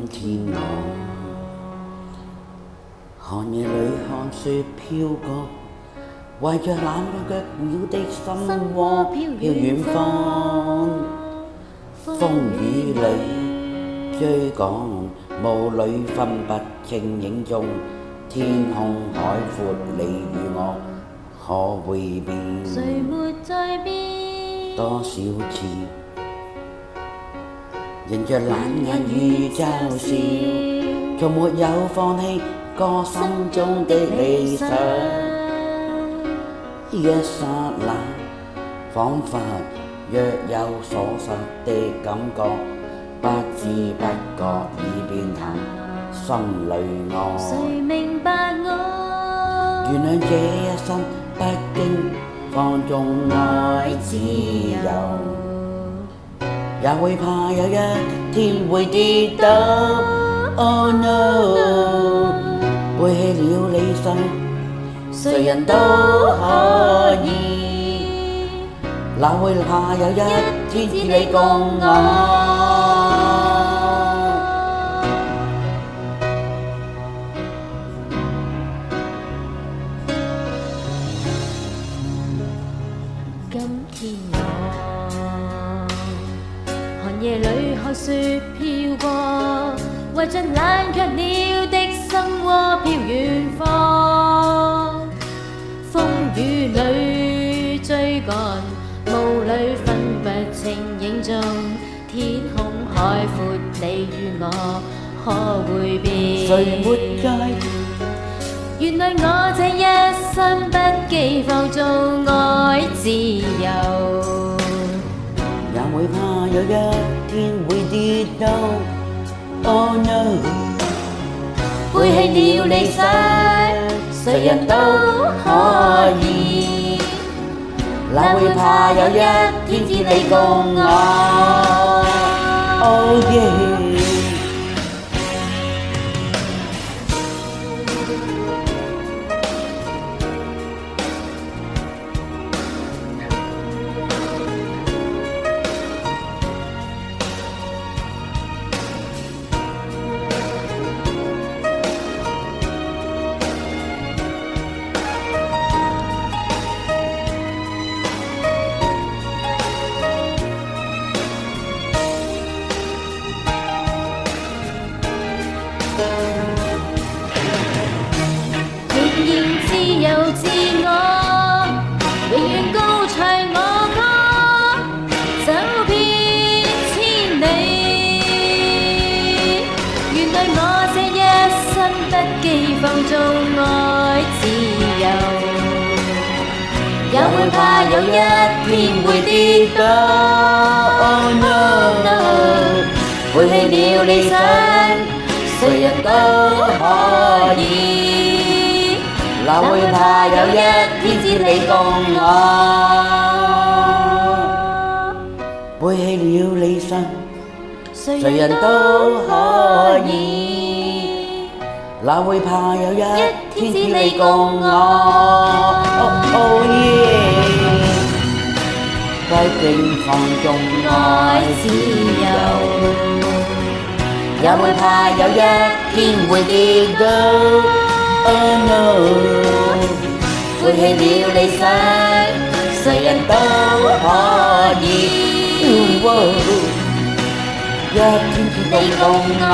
天我寒夜裏看雪飄過，懷着冷卻鳥的心窩飄遠方。風雨裏追趕，霧裏分不清影蹤。天空海闊，你與我可會變？誰沒在變？多少次迎着冷眼與嘲笑，從沒有放棄過心中的理想。一剎那，彷彿若有所失的感覺，不知不覺已變淡，心裏愛。誰明白我？原諒這一生不經放縱愛自由，也會怕有一天會跌倒。Oh no， 背棄了理想，誰人都可以，哪會怕有一天只你共我？今天我寒夜裏看雪飄過，為着冷卻了的心窩飄遠方。風雨裏追趕，霧裏分不清影蹤。天空海闊，你與我可會變？誰沒在？原來我這一生不羈放縱愛自由，也會怕有一天會跌倒。Oh no， 背棄了理想，誰人都可以，哪會怕有一天只你共我？Oh yeah。仍然自由自我，永遠高唱我歌，走遍千里。原來我這一生不羈放縱愛自由，也會怕有一天會跌倒。Oh no， 背棄了理想，誰人都可以，哪會怕有一天只你共我？背棄了理想，誰人都可以，哪會怕有一天只你共我？Oh yeah， 不經放縱愛自由，也會怕有一天會跌倒。Oh no， 背棄了理想，誰人都可以，一天只你共我。